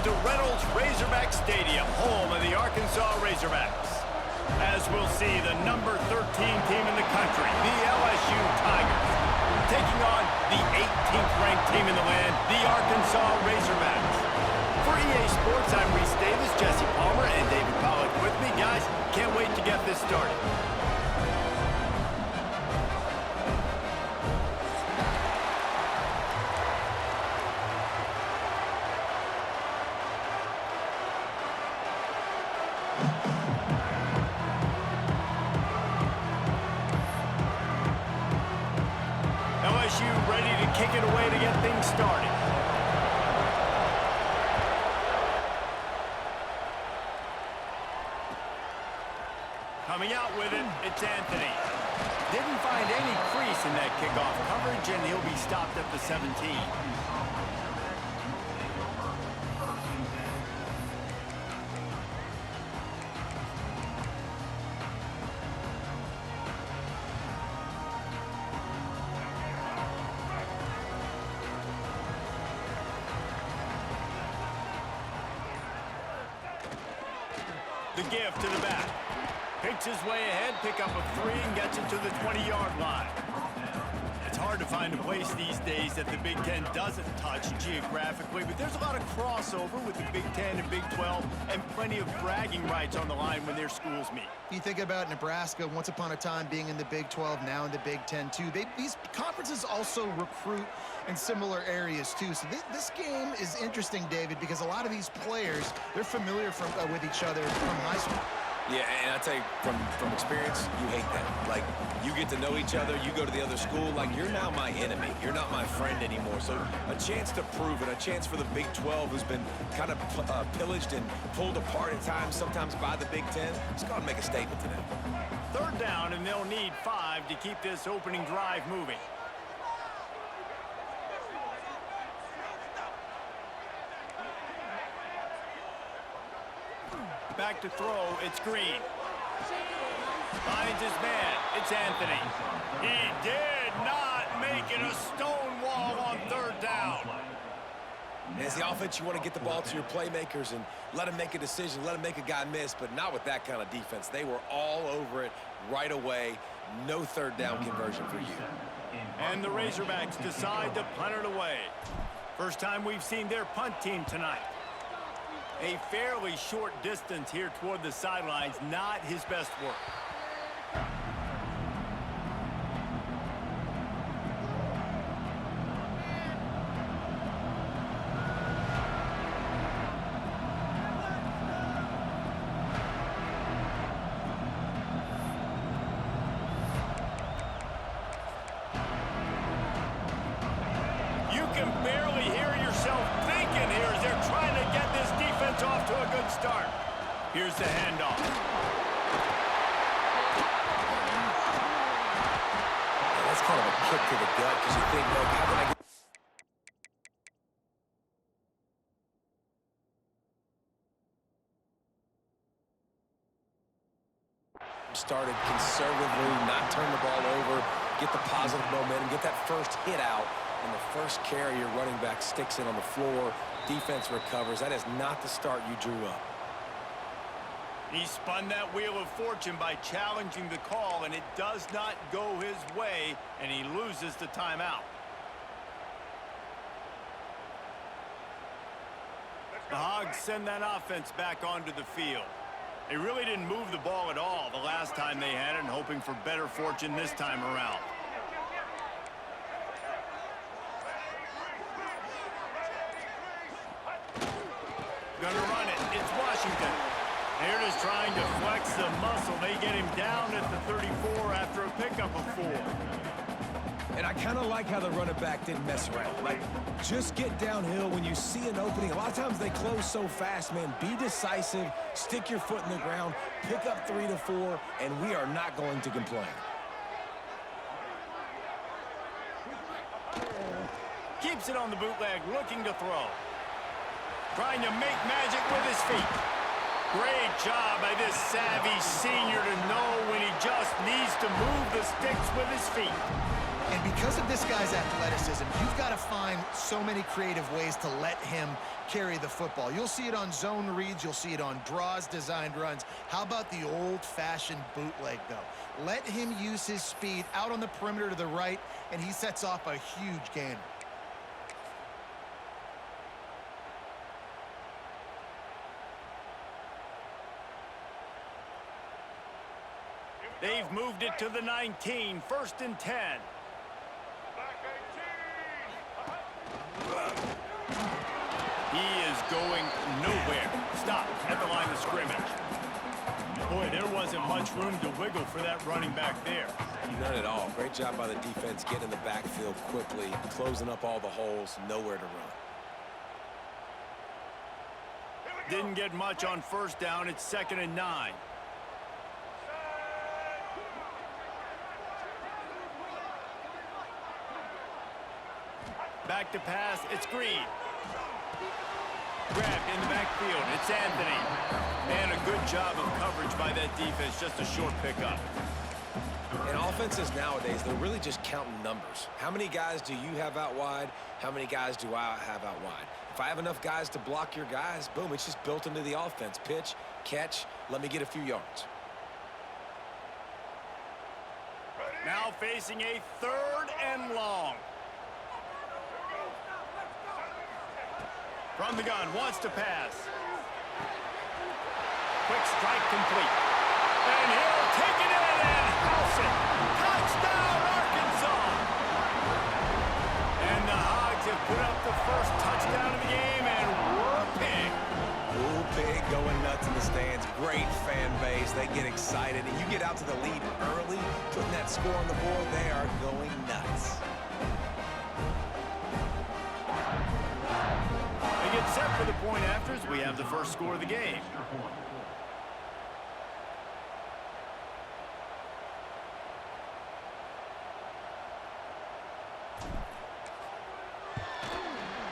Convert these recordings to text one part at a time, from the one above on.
to Reynolds Razorback Stadium, home of the Arkansas Razorbacks. As we'll see, the number 13 team in the country, the LSU Tigers, taking on the 18th ranked team in the land, the Arkansas Razorbacks. For EA Sports, I'm Reese Davis, Jesse Palmer, and David Pollack with me. Guys, can't wait to get this started. LSU ready to kick it away to get things started. Coming out with it, it's Anthony. Didn't find any crease in that kickoff coverage, and he'll be stopped at the 17. The give to the back. Picks his way ahead, pick up a 3, and gets it to the 20-yard line. It's hard to find a place these days that the Big Ten doesn't touch geographically, but there's a lot of crossover with the Big Ten and Big 12, and plenty of bragging rights on the line when their schools meet. You think about Nebraska, once upon a time being in the Big 12, now in the Big 10 too. These conferences also recruit in similar areas too. So this game is interesting, David, because a lot of these players, they're familiar with each other from high school. Yeah, and I tell you, from experience, you hate that. Like, you get to know each other, you go to the other school, like, you're now my enemy. You're not my friend anymore. So a chance to prove it, a chance for the Big 12, who's been kind of pillaged and pulled apart at times, sometimes by the Big 10. Just go and make a statement today. Third down, and they'll need 5 to keep this opening drive moving. Back to throw, it's Green. Finds his man, it's Anthony. He did not make it a stone wall on third down. As the offense, you want to get the ball to your playmakers and let them make a decision, let them make a guy miss, but not with that kind of defense. They were all over it right away. No third down conversion for you. And the Razorbacks decide to punt it away. First time we've seen their punt team tonight. A fairly short distance here toward the sidelines, not his best work. You can barely hear yourself thinking here as they're trying to get this defense off to a good start. Here's the handoff. That's kind of a kick to the gut because you think, look, how can I get... Started conservatively, not turn the ball over, get the positive momentum, get that first hit out, and the first carry, your running back sticks it on the floor, defense recovers. That is not the start you drew up. He spun that wheel of fortune by challenging the call, and it does not go his way, and he loses the timeout. The Hogs send that offense back onto the field. They really didn't move the ball at all the last time they had it, and hoping for better fortune this time around. Gonna run it. It's Washington. They're just trying to flex the muscle. They get him down at the 34 after a pickup of 4. And I kind of like how the running back didn't mess around. Like, just get downhill when you see an opening. A lot of times they close so fast, man. Be decisive, stick your foot in the ground, pick up 3 to 4, and we are not going to complain. Keeps it on the bootleg, looking to throw. Trying to make magic with his feet. Great job by this savvy senior to know when he just needs to move the sticks with his feet. And because of this guy's athleticism, you've got to find so many creative ways to let him carry the football. You'll see it on zone reads. You'll see it on draws, designed runs. How about the old-fashioned bootleg, though? Let him use his speed out on the perimeter to the right, and he sets off a huge gainer. They've moved it to the 19, 1st and 10. He is going nowhere. Stop at the line of scrimmage. Boy, there wasn't much room to wiggle for that running back there. None at all. Great job by the defense getting in the backfield quickly, closing up all the holes, nowhere to run. Didn't get much on 1st down. It's 2nd and 9. Back to pass. It's Green. Grabbed in the backfield. It's Anthony. And a good job of coverage by that defense. Just a short pickup. And offenses nowadays, they're really just counting numbers. How many guys do you have out wide? How many guys do I have out wide? If I have enough guys to block your guys, boom, it's just built into the offense. Pitch, catch, let me get a few yards. Now facing a 3rd and long. From the gun, wants to pass. Quick strike complete. And he'll take it in and house it. Touchdown, Arkansas! And the Hogs have put up the first touchdown of the game, and whooping. Ooh, pig going nuts in the stands. Great fan base. They get excited, and you get out to the lead early, putting that score on the board, they are going nuts. Get set for the point afters. We have the first score of the game.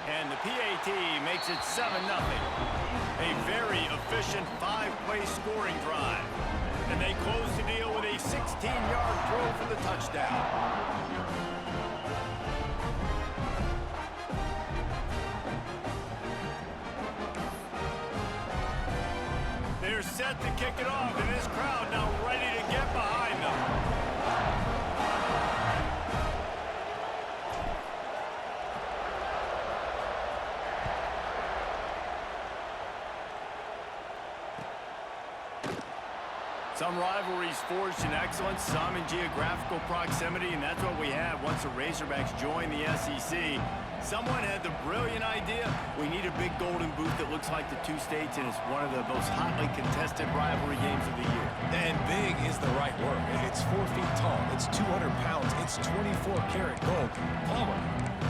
And the PAT makes it 7-0. A very efficient 5-play scoring drive. And they close the deal with a 16-yard throw for the touchdown. They're set to kick it off, and this crowd now ready to get behind them. Some rivalries forged in excellence, some in geographical proximity, and that's what we have once the Razorbacks join the SEC. Someone had the brilliant idea, we need a big golden boot that looks like the two states, and it's one of the most hotly contested rivalry games of the year. And big is the right word. It's 4 feet tall. It's 200 pounds. It's 24-karat gold. Palmer,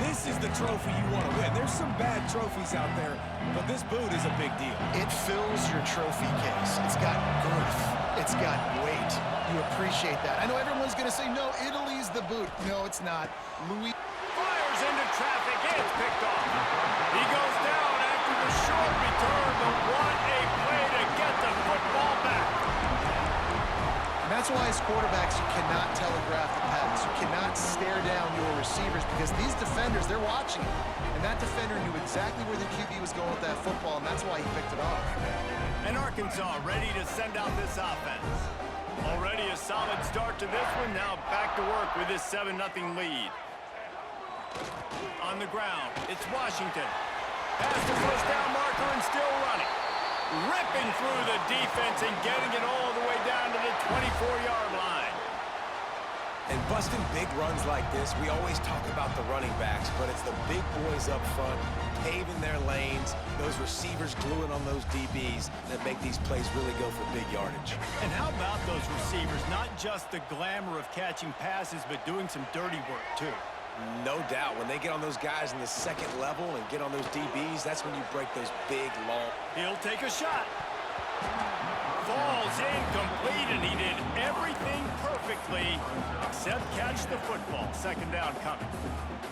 this is the trophy you want to win. There's some bad trophies out there, but this boot is a big deal. It fills your trophy case. It's got girth. It's got weight. You appreciate that. I know everyone's going to say, no, Italy's the boot. No, it's not. Louis Fires into traffic. It's picked off. He goes down after the short return, but what a play to get the football back. And that's why as quarterbacks, you cannot telegraph the pass. You cannot stare down your receivers because these defenders, they're watching it. And that defender knew exactly where the QB was going with that football, and that's why he picked it off. And Arkansas ready to send out this offense. Already a solid start to this one. Now back to work with this 7-0 lead. On the ground, it's Washington. Past the first down marker and still running. Ripping through the defense and getting it all the way down to the 24-yard line. And busting big runs like this, we always talk about the running backs, but it's the big boys up front, paving their lanes, those receivers gluing on those DBs that make these plays really go for big yardage. And how about those receivers? Not just the glamour of catching passes, but doing some dirty work, too. No doubt. When they get on those guys in the second level and get on those DBs, that's when you break those big, long... He'll take a shot. Falls incomplete, and he did everything perfectly except catch the football. Second down coming.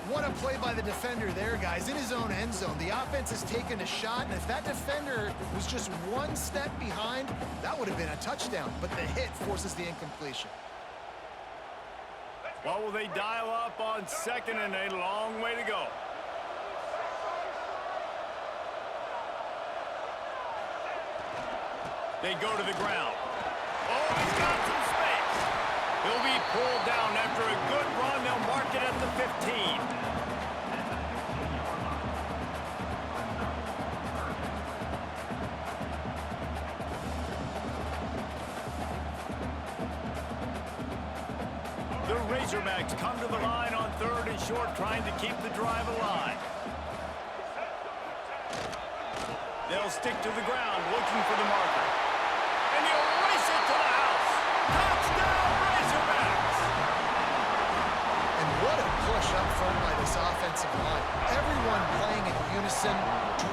What a play by the defender there, guys, in his own end zone. The offense has taken a shot, and if that defender was just one step behind, that would have been a touchdown. But the hit forces the incompletion. What will they dial up on second and a long way to go? They go to the ground. Oh, he's got some space. He'll be pulled down after a good run. They'll mark it at the 15. The Razorbacks come to the line on third and short, trying to keep the drive alive. They'll stick to the ground, looking for the marker. And he'll race it to the house. Touchdown, Razorbacks! And what a push up front by this offensive line. Everyone playing in unison,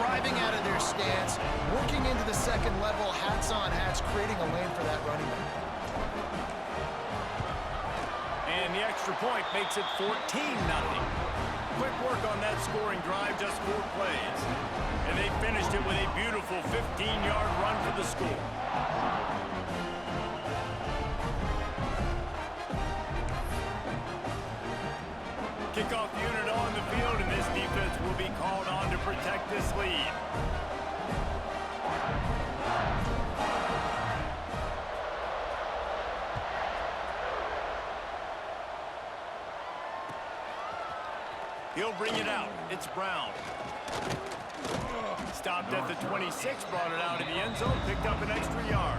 driving out of their stance, working into the second level, hats on hats, creating a lane for that running back. And the extra point makes it 14-0. Quick work on that scoring drive, just 4 plays. And they finished it with a beautiful 15-yard run for the score. Kickoff unit on the field, and this defense will be called on to protect this lead. He'll bring it out. It's Brown. Stopped at the 26, brought it out of the end zone, picked up an extra yard.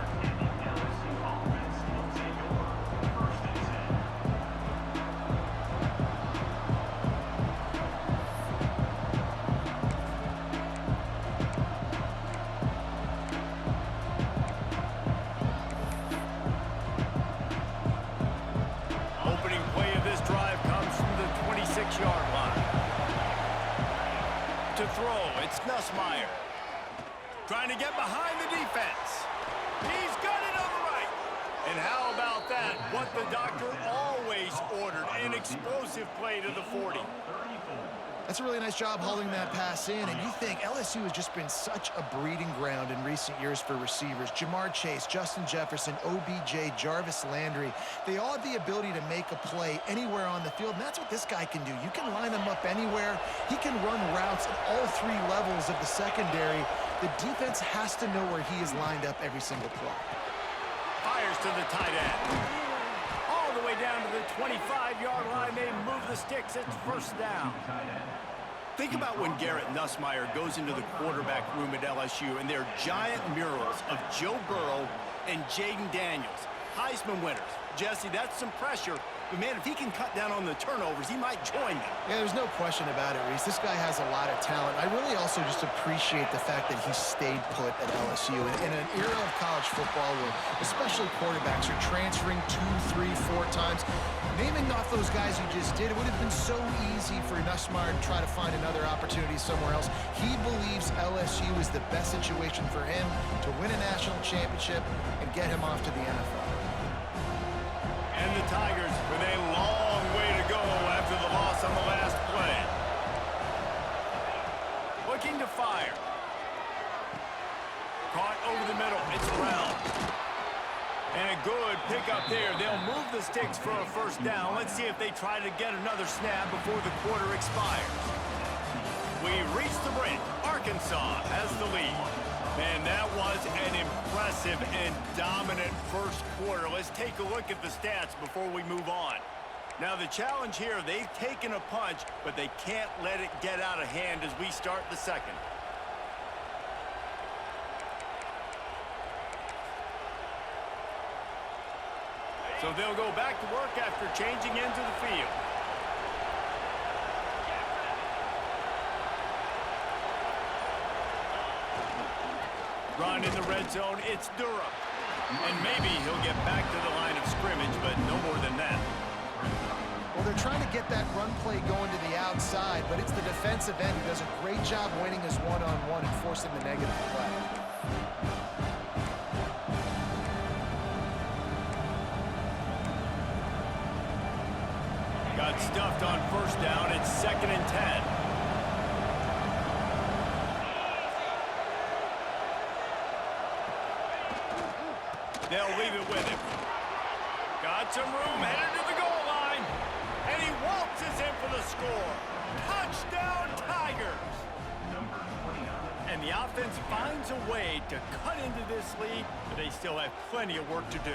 Opening play of this drive comes from the 26-yard line. To throw, it's Nussmeier. Trying to get behind the defense. He's got it on the right. And how about that? What the doctor always ordered, an explosive play to the 40. That's a really nice job holding that pass in, and you think LSU has just been such a breeding ground in recent years for receivers. Jamar Chase, Justin Jefferson, OBJ, Jarvis Landry, they all have the ability to make a play anywhere on the field, and that's what this guy can do. You can line him up anywhere. He can run routes at all 3 levels of the secondary. The defense has to know where he is lined up every single play. Fires to the tight end. All the way down to the 25-yard line. They move the sticks. It's first down. Think about when Garrett Nussmeier goes into the quarterback room at LSU and their giant murals of Joe Burrow and Jaden Daniels, Heisman winners. Jesse, that's some pressure. But, man, if he can cut down on the turnovers, he might join them. Yeah, there's no question about it, Reese. This guy has a lot of talent. I really also just appreciate the fact that he stayed put at LSU. In an era of college football where especially quarterbacks are transferring 2, 3, 4 times, naming off those guys who just did, it would have been so easy for Nussmeier to try to find another opportunity somewhere else. He believes LSU is the best situation for him to win a national championship and get him off to the NFL. And the Tigers with a long way to go after the loss on the last play. Looking to fire. Caught over the middle. It's Brown. And a good pickup there. They'll move the sticks for a first down. Let's see if they try to get another snap before the quarter expires. We reach the break. Arkansas has the lead. Man, that was an impressive and dominant first quarter. Let's take a look at the stats before we move on. Now, the challenge here, they've taken a punch, but they can't let it get out of hand as we start the second. So they'll go back to work after changing into the field. Run in the red zone, it's Durham. And maybe he'll get back to the line of scrimmage, but no more than that. Well, they're trying to get that run play going to the outside, but it's the defensive end who does a great job winning his one-on-one and forcing the negative play. Got stuffed on first down. It's 2nd and 10. They'll leave it with him. Got some room, headed to the goal line. And he waltzes in for the score. Touchdown, Tigers! And the offense finds a way to cut into this lead, but they still have plenty of work to do.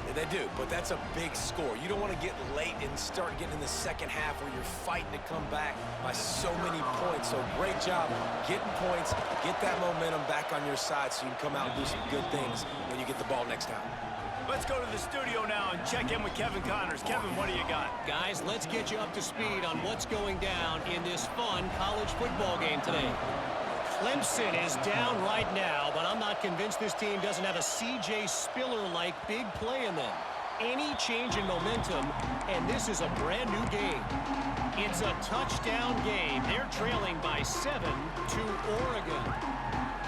Yeah, they do, but that's a big score. You don't want to get late and start getting in the second half where you're fighting to come back by so many points. So great job getting points, get that momentum back on your side so you can come out and do some good things when you get the ball next time. Let's go to the studio now and check in with Kevin Connors. Kevin, what do you got? Guys, let's get you up to speed on what's going down in this fun college football game today. Clemson is down right now, but I'm not convinced this team doesn't have a C.J. Spiller-like big play in them. Any change in momentum, and this is a brand-new game. It's a touchdown game. They're trailing by 7 to Oregon.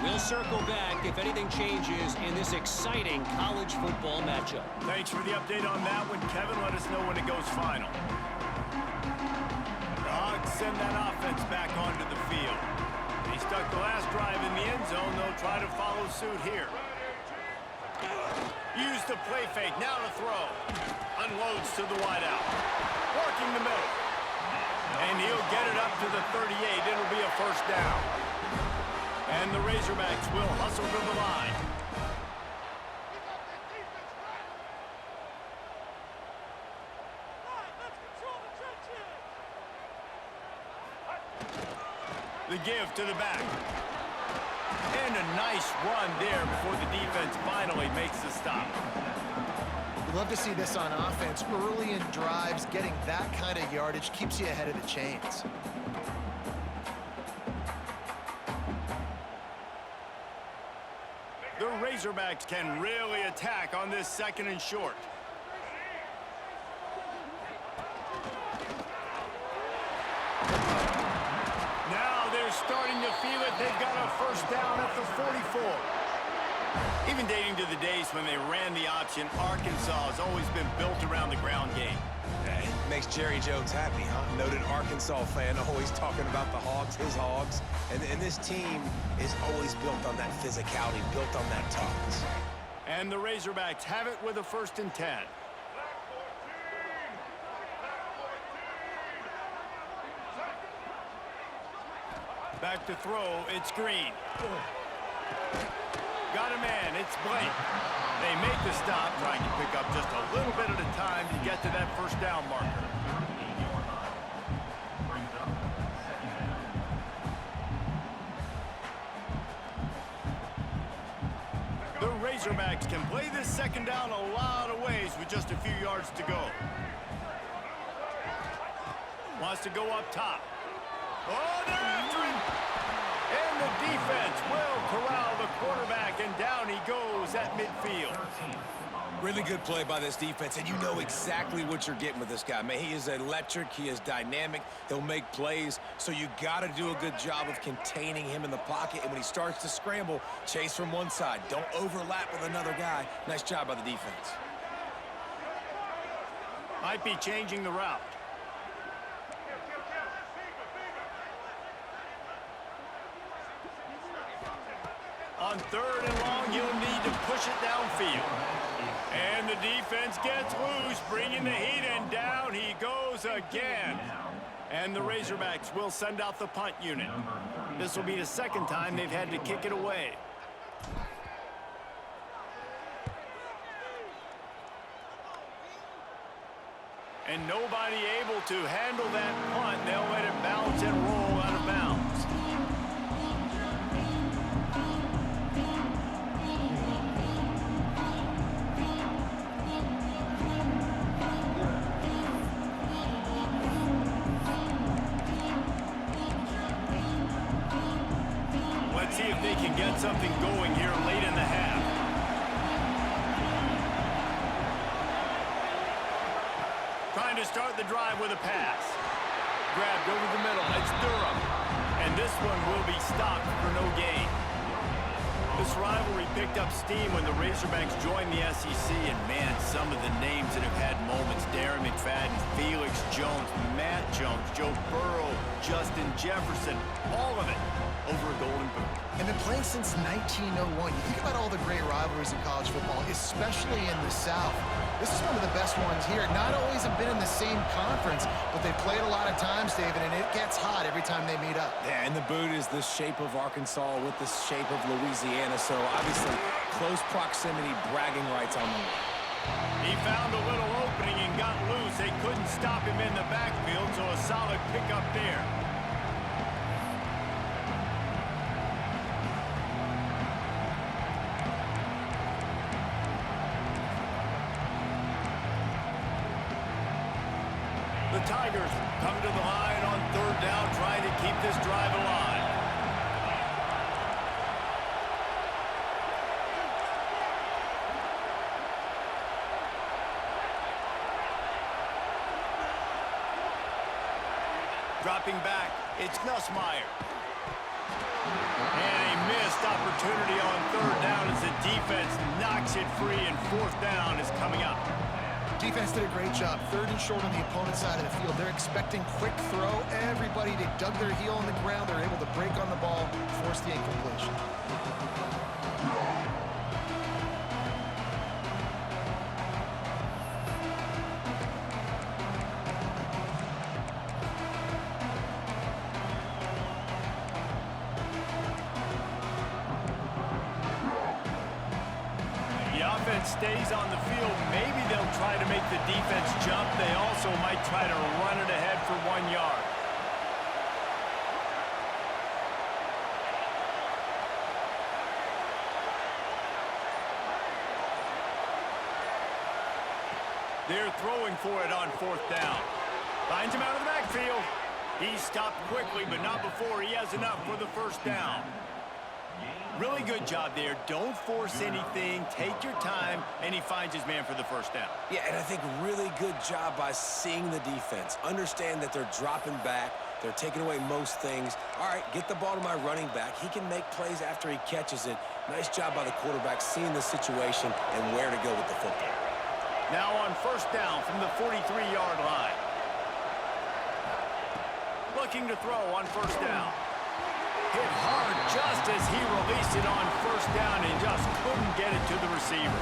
We'll circle back if anything changes in this exciting college football matchup. Thanks for the update on that one, Kevin. Let us know when it goes final. The Hogs send that offense back onto the field. He stuck the last drive in the end zone. They'll try to follow suit here. Use the play fake. Now to throw. Unloads to the wideout. Working the middle. And he'll get it up to the 38. It'll be a first down. And the Razorbacks will hustle to the line. The give to the back. And a nice run there before the defense finally makes the stop. We love to see this on offense. Early in drives, getting that kind of yardage keeps you ahead of the chains. The Razorbacks can really attack on this second and short. Now they're starting to feel it. They've got a first down at the 44. Even dating to the days when they ran the option, Arkansas has always been built around the ground game. Hey, makes Jerry Jones happy, huh? Noted Arkansas fan, always talking about the Hogs, his Hogs. And this team is always built on that physicality, built on that toughness. And the Razorbacks have it with a 1st and 10. Back to throw, it's Green. Got a man, it's Blake. They make the stop, trying to pick up just a little bit at a time to get to that first down marker. The Razorbacks can play this second down a lot of ways with just a few yards to go. Wants to go up top. Oh, they're after him! And the defense will corral the quarterback, and down he goes at midfield. Really good play by this defense, and you know exactly what you're getting with this guy. Man, he is electric. He is dynamic. He'll make plays, so you got to do a good job of containing him in the pocket. And when he starts to scramble, chase from one side. Don't overlap with another guy. Nice job by the defense. Might be changing the route. On 3rd and long, you'll need to push it downfield. And the defense gets loose, bringing the heat, and down he goes again. And the Razorbacks will send out the punt unit. This will be the second time they've had to kick it away. And nobody able to handle that punt. They'll let it bounce and roll out of bounds. Let's see if they can get something going here late in the half. Trying to start the drive with a pass. Grabbed over the middle. It's Durham. And this one will be stopped for no gain. This rivalry picked up steam when the Razorbacks joined the SEC, and man, some of the names that have had moments: Darren McFadden, Felix Jones, Matt Jones, Joe Burrow, Justin Jefferson, all of it over a golden boot. And been playing since 1901. You think about all the great rivalries in college football, especially in the South. This is one of the best ones here. Not always have been in the same conference, but they played a lot of times, David, and it gets hot every time they meet up. Yeah, and the boot is the shape of Arkansas with the shape of Louisiana, so obviously close proximity, bragging rights on them. He found a little opening and got loose. They couldn't stop him in the backfield, so a solid pickup there. The Tigers come to the line on third down, trying to keep this drive alive. Dropping back, it's Nussmeier. And a missed opportunity on third down as the defense knocks it free, and fourth down is coming up. Defense did a great job. Third and short on the opponent's side of the field. They're expecting quick throw. Everybody, they dug their heel on the ground. They're able to break on the ball, force the incompletion. Stays on the field. Maybe they'll try to make the defense jump. They also might try to run it ahead for 1 yard. They're throwing for it on fourth down. Finds him out of the backfield. He stopped quickly, but not before he has enough for the first down. Really good job there. Don't force anything. Take your time, and he finds his man for the first down. Yeah, and I think really good job by seeing the defense. Understand that they're dropping back. They're taking away most things. All right, get the ball to my running back. He can make plays after he catches it. Nice job by the quarterback seeing the situation and where to go with the football. Now on first down from the 43-yard line. Looking to throw on first down. Hit hard just as he released it on first down and just couldn't get it to the receiver.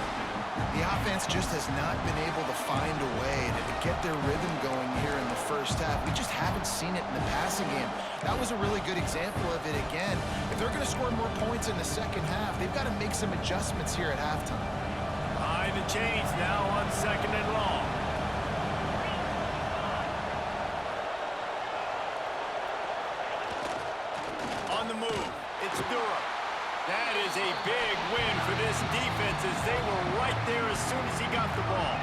The offense just has not been able to find a way to get their rhythm going here in the first half. We just haven't seen it in the passing game. That was a really good example of it again. If they're going to score more points in the second half, they've got to make some adjustments here at halftime. Behind the chains now on second and long. On the move, it's Durham. That is a big win for this defense as they were right there as soon as he got the ball.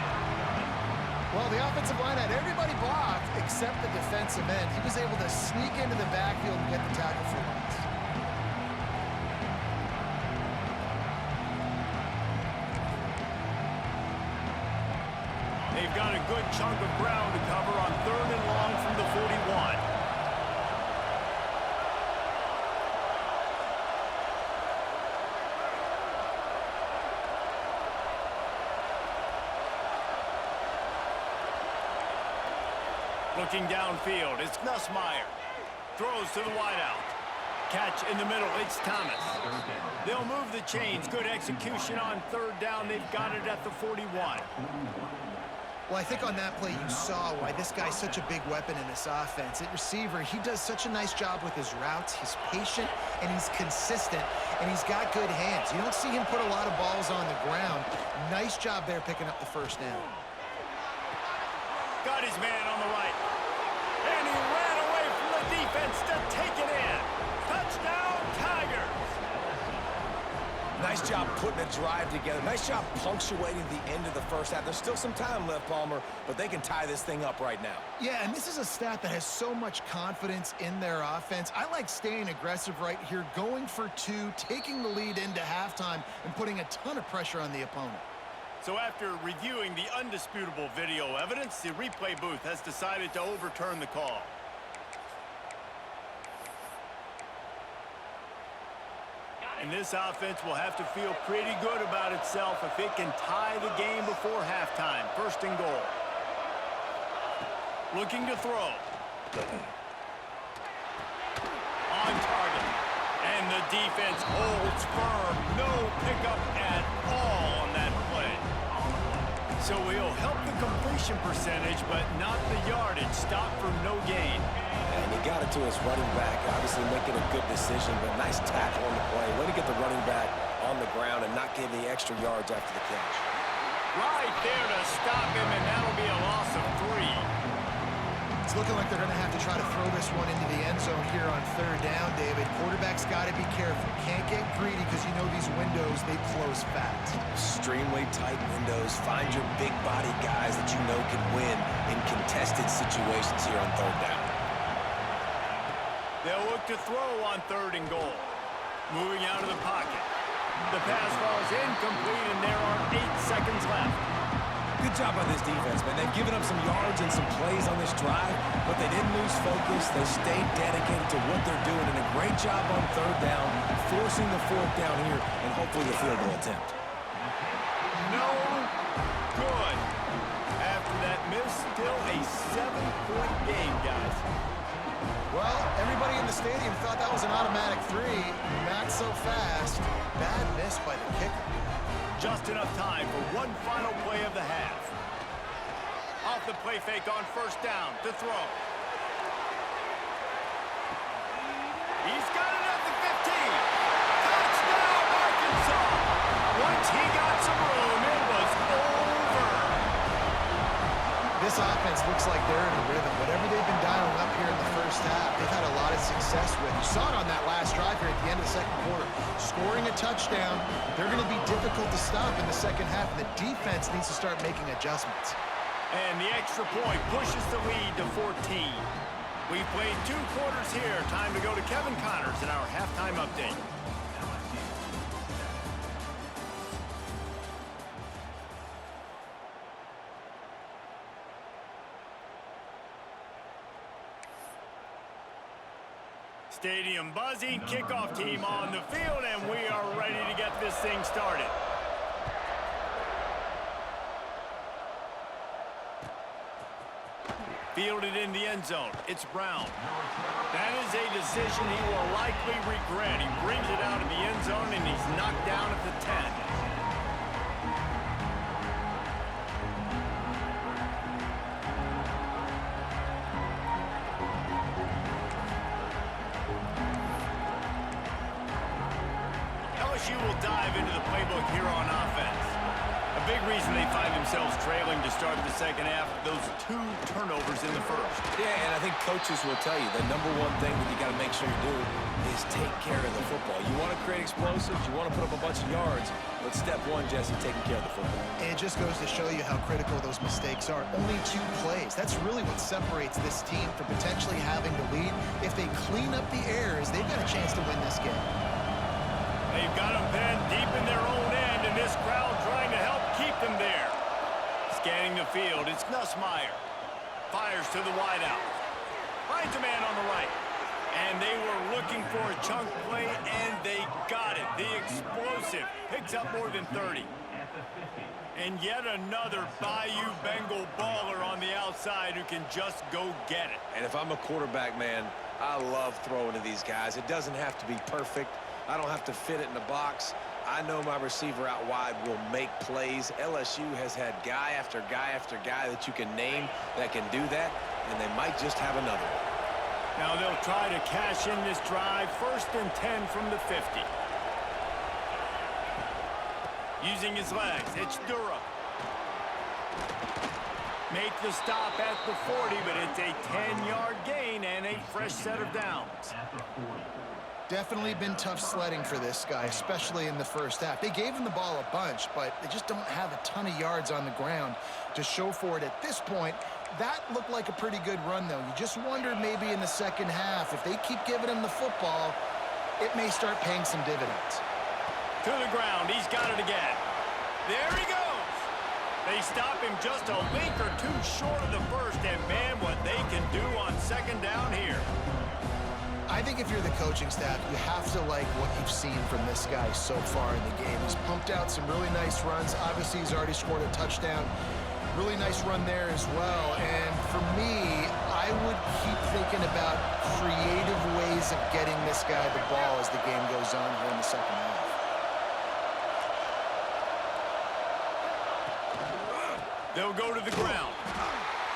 Well, the offensive line had everybody blocked except the defensive end. He was able to sneak into the backfield and get the tackle for once. They've got a good chunk of ground to cover on third and long from the 41. Looking downfield, it's Nussmeier. Throws to the wideout. Catch in the middle, it's Thomas. They'll move the chains. Good execution on third down. They've got it at the 41. Well, I think on that play you saw why this guy's such a big weapon in this offense. At receiver, he does such a nice job with his routes. He's patient, and he's consistent, and he's got good hands. You don't see him put a lot of balls on the ground. Nice job there picking up the first down. Got his man on the right. And he ran away from the defense to take it in. Touchdown, Tigers! Nice job putting a drive together. Nice job punctuating the end of the first half. There's still some time left, Palmer, but they can tie this thing up right now. Yeah, and this is a stat that has so much confidence in their offense. I like staying aggressive right here, going for two, taking the lead into halftime, and putting a ton of pressure on the opponent. So after reviewing the undisputable video evidence, the replay booth has decided to overturn the call. And this offense will have to feel pretty good about itself if it can tie the game before halftime. First and goal. Looking to throw. On target. And the defense holds firm. No pickup at all on that play. So he'll help the completion percentage, but not the yardage. Stop for no gain. And he got it to his running back, obviously making a good decision, but nice tackle on the play. Way to get the running back on the ground and not give the extra yards after the catch. Right there to stop him, and that'll be a loss of 3. It's looking like they're going to have to try to throw this one into the end zone here on third down, David. Quarterback's got to be careful. Can't get greedy because you know these windows, they close fast. Extremely tight windows. Find your big body guys that you know can win in contested situations here on third down. They'll look to throw on third and goal. Moving out of the pocket. The pass falls incomplete, and there are 8 seconds left. Good job by this defense, man. They've given up some yards and some plays on this drive, but they didn't lose focus. They stayed dedicated to what they're doing, and a great job on third down, forcing the fourth down here, and hopefully the field goal attempt. No good. After that miss, still a 7-point game, guys. Well, everybody in the stadium thought that was an automatic 3. Not so fast. Bad miss by the kicker. Just enough time for one final play of the half. Off the play fake on first down to throw. He's got it at the 15. Touchdown, Arkansas. Once he got some room, it was over. This offense looks like they're in a rhythm. Whatever they've been dialing up here in the first half, they've had a lot of success with. You saw it on that last drive here at the end of the second quarter. Scoring a touchdown, they're going to be difficult to stop in the second half, and the defense needs to start making adjustments. And the extra point pushes the lead to 14. We've played 2 quarters here. Time to go to Kevin Connors in our halftime update. Stadium buzzing, kickoff team on the field, and we are ready to get this thing started. Fielded in the end zone. It's Brown. That is a decision he will likely regret. He brings it out of the end zone, and he's knocked down at the 10. LSU will dive into the playbook here on offense. A big reason they find themselves trailing to start the second half, those 2 turnovers in the first. Yeah, and I think coaches will tell you the number one thing that you got to make sure you do is take care of the football. You want to create explosives, you want to put up a bunch of yards, but step 1, Jesse, taking care of the football. And it just goes to show you how critical those mistakes are. Only 2 plays. That's really what separates this team from potentially having to lead. If they clean up the errors, they've got a chance to win this game. They've got them pinned deep in their own end, and this crowd trying to help keep them there. Scanning the field, it's Nussmeier. Fires to the wideout. Finds a man on the right. And they were looking for a chunk play, and they got it. The explosive picks up more than 30. And yet another Bayou Bengal baller on the outside who can just go get it. And if I'm a quarterback, man, I love throwing to these guys. It doesn't have to be perfect. I don't have to fit it in the box. I know my receiver out wide will make plays. LSU has had guy after guy after guy that you can name that can do that, and they might just have another one. Now they'll try to cash in this drive. 1st and 10 from the 50. Using his legs, it's Dura. Make the stop at the 40, but it's a 10-yard gain and a fresh set of downs. Definitely been tough sledding for this guy, especially in the first half. They gave him the ball a bunch, but they just don't have a ton of yards on the ground to show for it at this point. That looked like a pretty good run, though. You just wonder maybe in the second half, if they keep giving him the football, it may start paying some dividends. To the ground, he's got it again. There he goes. They stop him just a link or 2 short of the first, and man, what they can do on second down here. I I think if you're the coaching staff, you have to like what you've seen from this guy so far in the game. He's pumped out some really nice runs. Obviously, he's already scored a touchdown. Really nice run there as well. And for me, I would keep thinking about creative ways of getting this guy the ball as the game goes on here in the second half. They'll go to the ground.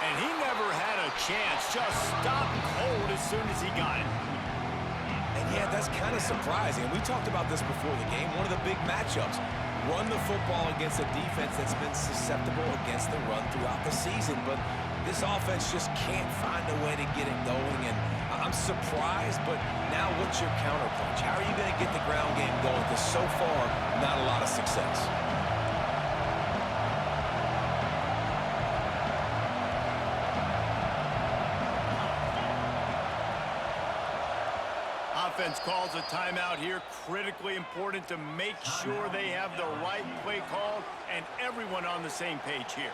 And he never had a chance. Just stopped cold as soon as he got it. And yeah, that's kind of surprising. And we talked about this before the game. One of the big matchups. Run the football against a defense that's been susceptible against the run throughout the season. But this offense just can't find a way to get it going. And I'm surprised, but now what's your counterpunch? How are you going to get the ground game going? Because so far, not a lot of success. Offense calls a timeout here. Critically important to make sure they have the right play called and everyone on the same page here.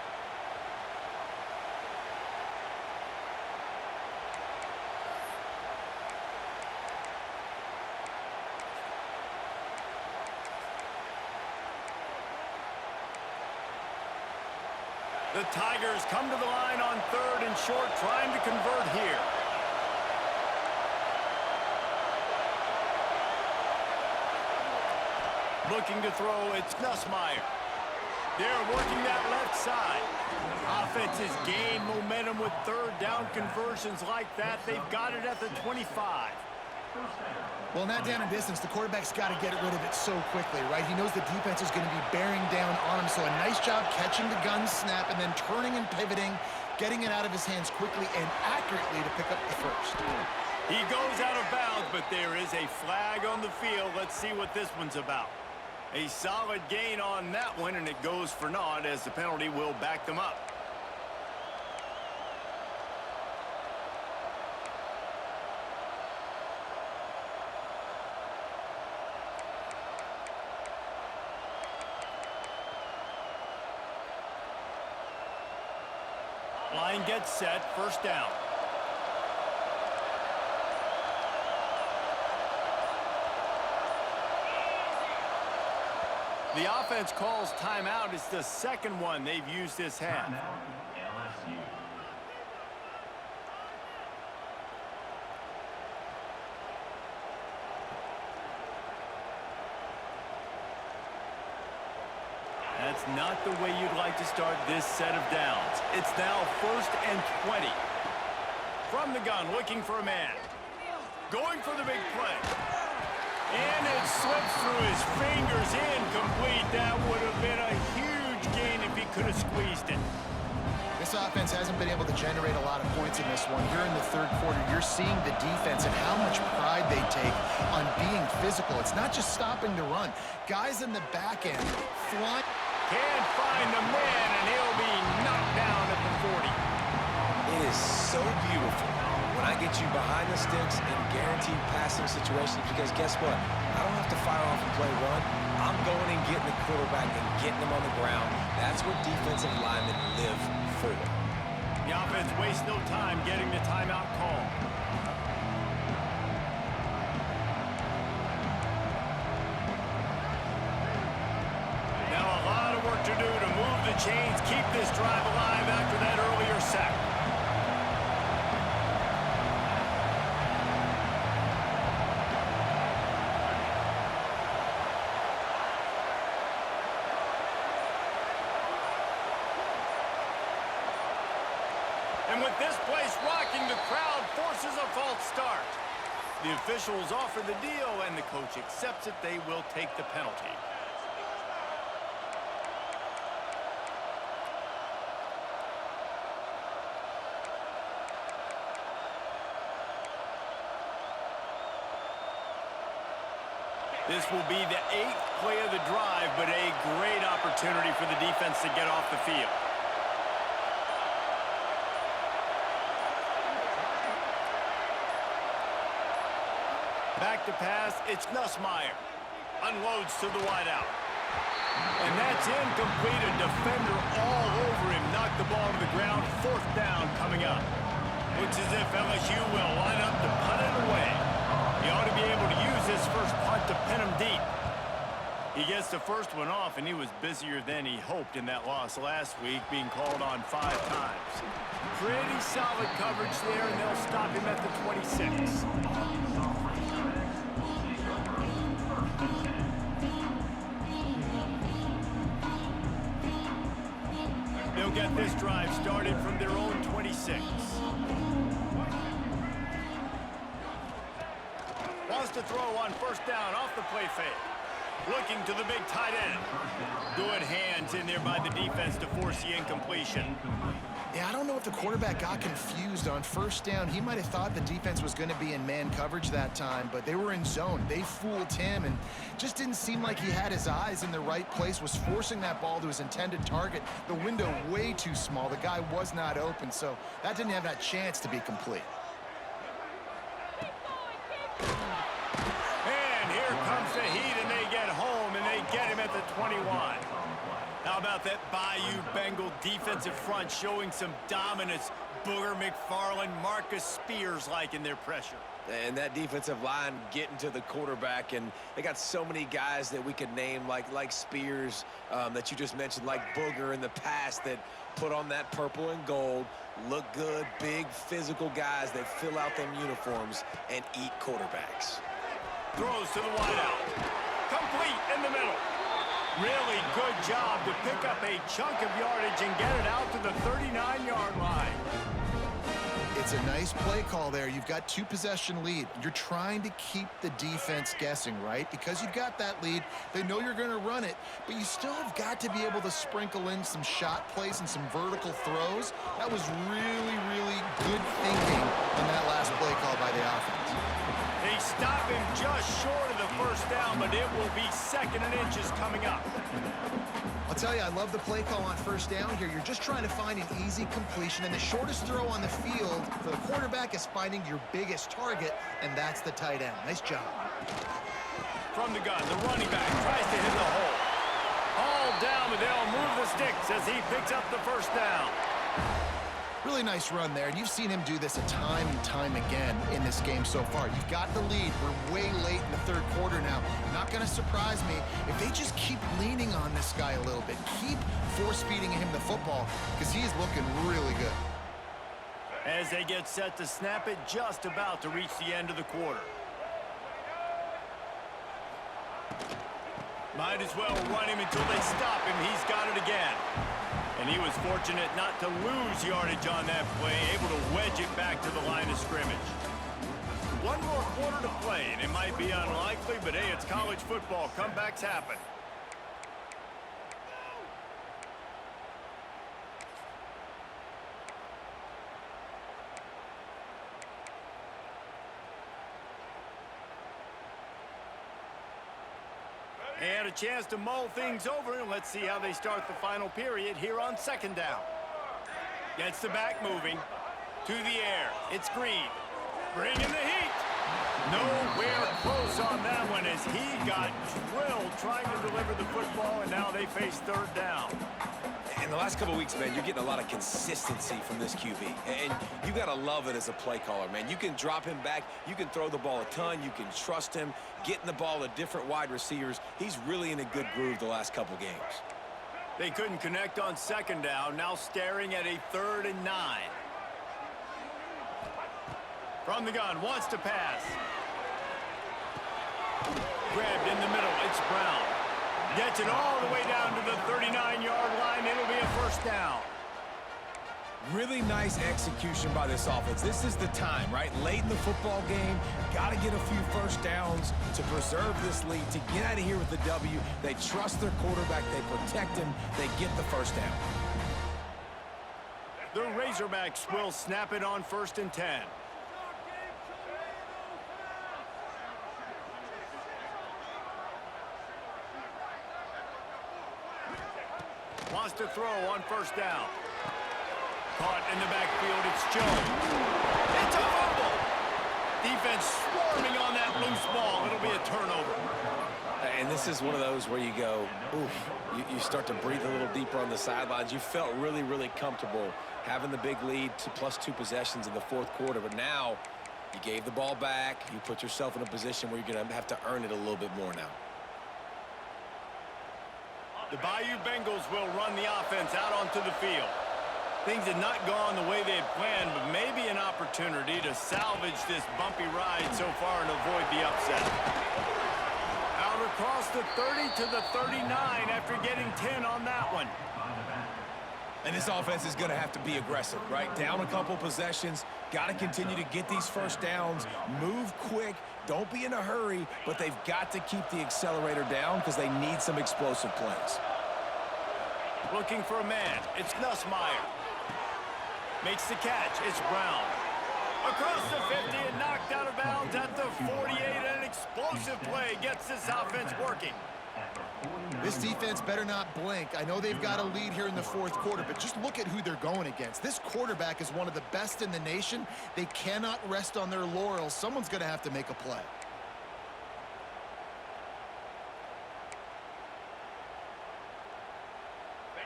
The Tigers come to the line on 3rd and short, trying to convert here. Looking to throw, it's Nussmeier. They're working that left side. Offense has gained momentum with 3rd down conversions like that. They've got it at the 25. Well, in that down and distance, the quarterback's got to get rid of it so quickly, right? He knows the defense is going to be bearing down on him, so a nice job catching the gun snap and then turning and pivoting, getting it out of his hands quickly and accurately to pick up the first. He goes out of bounds, but there is a flag on the field. Let's see what this one's about. A solid gain on that one, and it goes for naught as the penalty will back them up. Line gets set, first down. The offense calls timeout. It's the second one they've used this half. That's not the way you'd like to start this set of downs. It's now 1st and 20. From the gun, looking for a man. Going for the big play. And it slips through his fingers, incomplete. That would have been a huge gain if he could have squeezed it. This offense hasn't been able to generate a lot of points in this one. Here in the 3rd quarter, you're seeing the defense and how much pride they take on being physical. It's not just stopping the run. Guys in the back end flying. Can't find the man, and he'll be knocked down at the 40. It is so beautiful when I get you behind the sticks in guaranteed passing situations, because guess what? I don't have to fire off and play run. I'm going and getting the quarterback and getting him on the ground. That's what defensive linemen live for. The offense wastes no time getting the timeout call. Now a lot of work to do to move the chains, keep this drive alive after that earlier sack. And with this place rocking, the crowd forces a false start. The officials offer the deal, and the coach accepts it. They will take the penalty. This will be the 8th play of the drive, but a great opportunity for the defense to get off the field. Back to pass, it's Nussmeier. Unloads to the wideout. And that's incomplete. A defender all over him. Knocked the ball to the ground. 4th down coming up. Looks as if LSU will line up to punt it away. He ought to be able to use his first punt to pin him deep. He gets the first one off, and he was busier than he hoped in that loss last week, being called on 5 times. Pretty solid coverage there, and they'll stop him at the 26. They'll get this drive started from their own 26. Wants to throw on first down off the play fake. Looking to the big tight end. Good hands in there by the defense to force the incompletion. Yeah, I don't know if the quarterback got confused on first down. He might have thought the defense was going to be in man coverage that time, but they were in zone. They fooled him and just didn't seem like he had his eyes in the right place, was forcing that ball to his intended target. The window way too small. The guy was not open, so that didn't have that chance to be complete. And here comes the heat, and they get home, and they get him at the 21. How about that Bayou Bengal defensive front showing some dominance? Booger McFarland, Marcus Spears-like in their pressure. And that defensive line getting to the quarterback, and they got so many guys that we could name like Spears that you just mentioned, like Booger in the past, that put on that purple and gold, look good, big physical guys that fill out them uniforms and eat quarterbacks. Throws to the wideout. Complete in the middle. Really good job to pick up a chunk of yardage and get it out to the 39-yard line. It's a nice play call there. You've got 2-possession lead. You're trying to keep the defense guessing, right? Because you've got that lead, they know you're going to run it, but you still have got to be able to sprinkle in some shot plays and some vertical throws. That was really, really good thinking on that last play call by the offense. They stop him just short of the first down, but it will be 2nd and inches coming up. I'll tell you, I love the play call on first down here. You're just trying to find an easy completion, and the shortest throw on the field for the quarterback is finding your biggest target, and that's the tight end. Nice job. From the gun, the running back tries to hit the hole. All down, but they'll move the sticks as he picks up the first down. Really nice run there, and you've seen him do this a time and time again in this game so far. You've got the lead. We're way late in the 3rd quarter now. Not going to surprise me if they just keep leaning on this guy a little bit. Keep force-feeding him the football because he is looking really good. As they get set to snap it, just about to reach the end of the quarter. Might as well run him until they stop him. He's got it again. And he was fortunate not to lose yardage on that play, able to wedge it back to the line of scrimmage. 1 more quarter to play, and it might be unlikely, but hey, it's college football. Comebacks happen. And a chance to mull things over, and let's see how they start the final period here on 2nd down. Gets the back moving. To the air. It's Green. Bringing the heat. Nowhere close on that one as he got drilled trying to deliver the football, and now they face 3rd down. In the last couple of weeks, man, you're getting a lot of consistency from this QB. And you got to love it as a play caller, man. You can drop him back. You can throw the ball a ton. You can trust him, getting the ball to different wide receivers. He's really in a good groove the last couple games. They couldn't connect on 2nd down. Now staring at a 3rd and 9. From the gun, wants to pass. Grabbed in the middle. It's Brown. Gets it all the way down to the 39-yard line. It'll be a 1st down. Really nice execution by this offense. This is the time, right? Late in the football game, got to get a few first downs to preserve this lead, to get out of here with the W. They trust their quarterback. They protect him. They get the first down. The Razorbacks will snap it on 1st and 10. Wants to throw on 1st down. Caught in the backfield, it's Jones. It's a fumble! Defense swarming on that loose ball. It'll be a turnover. And this is one of those where you go, oof, you start to breathe a little deeper on the sidelines. You felt really, really comfortable having the big lead to +2 possessions in the 4th quarter. But now You gave the ball back. You put yourself in a position where you're going to have to earn it a little bit more now. The Bayou Bengals will run the offense out onto the field. Things had not gone the way they had planned, but maybe an opportunity to salvage this bumpy ride so far and avoid the upset. Out across the 30 to the 39 after getting 10 on that one. And this offense is going to have to be aggressive, right? Down a couple possessions, got to continue to get these first downs, move quick, don't be in a hurry, but they've got to keep the accelerator down because they need some explosive plays. Looking for a man, it's Nussmeier. Makes the catch, it's Brown. Across the 50 and knocked out of bounds at the 48. An explosive play gets this offense working. This defense better not blink. I know they've got a lead here in the fourth quarter, but just look at who they're going against. This quarterback is one of the best in the nation. They cannot rest on their laurels. Someone's going to have to make a play.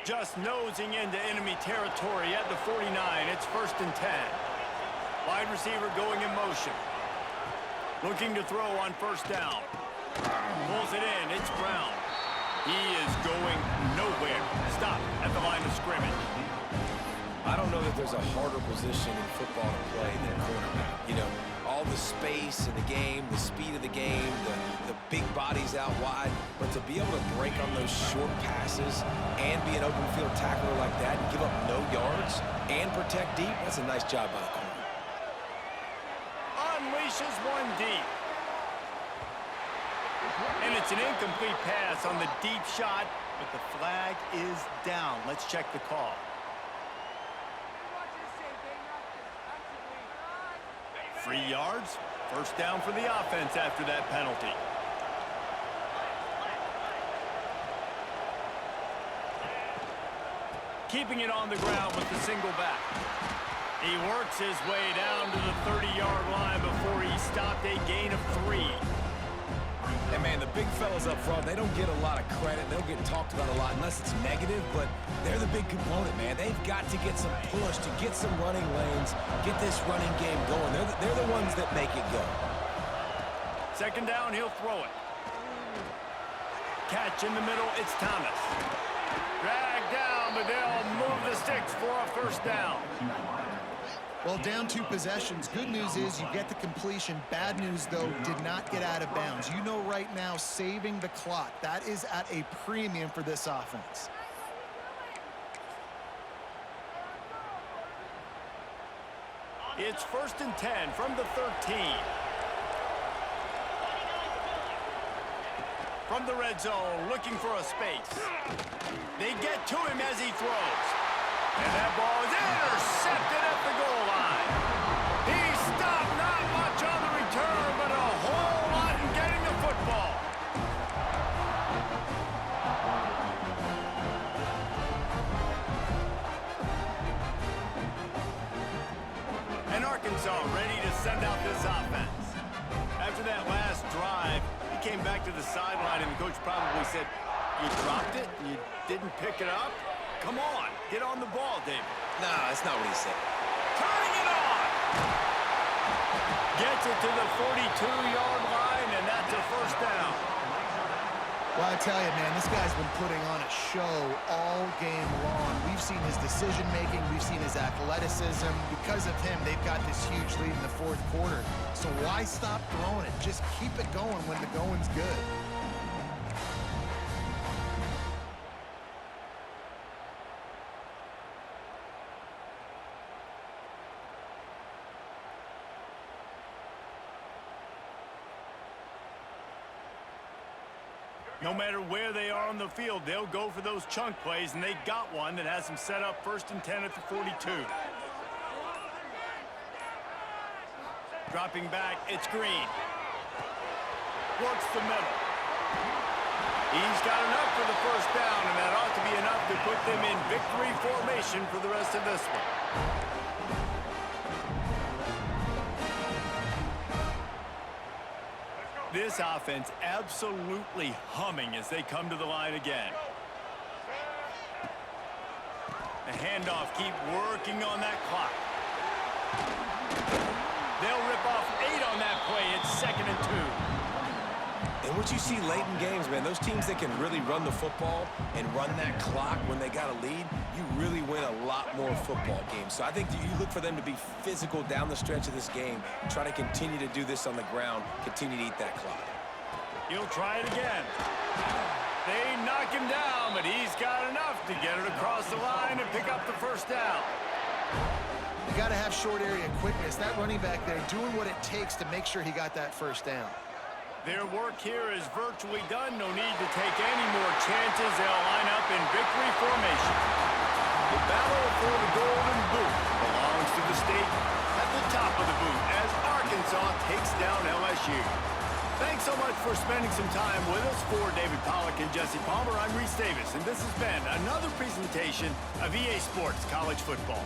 Just nosing into enemy territory at the 49. It's 1st and 10. Wide receiver going in motion. Looking to throw on 1st down. Pulls it in. It's Brown. He is going nowhere. Stop at the line of scrimmage. I don't know that there's a harder position in football to play than cornerback. You know, all the space in the game, the speed of the game, the big bodies out wide. But to be able to break on those short passes and be an open field tackler like that and give up no yards and protect deep, that's a nice job by the corner. Unleashes one deep. And it's an incomplete pass on the deep shot, but the flag is down. Let's check the call. Free yards, 1st down for the offense after that penalty. Keeping it on the ground with the single back. He works his way down to the 30-yard line before he stopped a gain of 3. And, man, the big fellas up front, they don't get a lot of credit. They don't get talked about a lot unless it's negative, but they're the big component, man. They've got to get some push, to get some running lanes, get this running game going. They're the ones that make it go. 2nd down, he'll throw it. Catch in the middle, it's Thomas. Dragged down, but they'll move the sticks for a 1st down. Well, down 2 possessions. Good news is you get the completion. Bad news, though, did not get out of bounds. You know right now, saving the clock, that is at a premium for this offense. It's 1st and 10 from the 13. From the red zone, looking for a space. They get to him as he throws. And that ball is intercepted at the goal line. He stopped not much on the return, but a whole lot in getting the football. And Arkansas ready to send out this offense. After that last drive, he came back to the sideline, and the coach probably said, "You dropped it? You didn't pick it up? Come on, get on the ball, David." No, that's not what he said. Turning it on! Gets it to the 42-yard line, and that's a 1st down. Well, I tell you, man, this guy's been putting on a show all game long. We've seen his decision-making. We've seen his athleticism. Because of him, they've got this huge lead in the 4th quarter. So why stop throwing it? Just keep it going when the going's good. No matter where they are on the field, they'll go for those chunk plays, and they got one that has them set up 1st and 10 at the 42. Dropping back, it's Green. Works the middle. He's got enough for the 1st down, and that ought to be enough to put them in victory formation for the rest of this one. This offense absolutely humming as they come to the line again. The handoff, keep working on that clock. They'll rip off 8 on that play. It's 2nd and 2. And what you see late in games, man, those teams that can really run the football and run that clock when they got a lead, you really win a lot more football games. So I think you look for them to be physical down the stretch of this game, try to continue to do this on the ground, continue to eat that clock. He'll try it again. They knock him down, but he's got enough to get it across the line and pick up the first down. You got to have short area quickness. That running back there doing what it takes to make sure he got that first down. Their work here is virtually done. No need to take any more chances. They'll line up in victory formation. The battle for the Golden Boot belongs to the state at the top of the boot as Arkansas takes down LSU. Thanks so much for spending some time with us. For David Pollack and Jesse Palmer, I'm Reese Davis, and this has been another presentation of EA Sports College Football.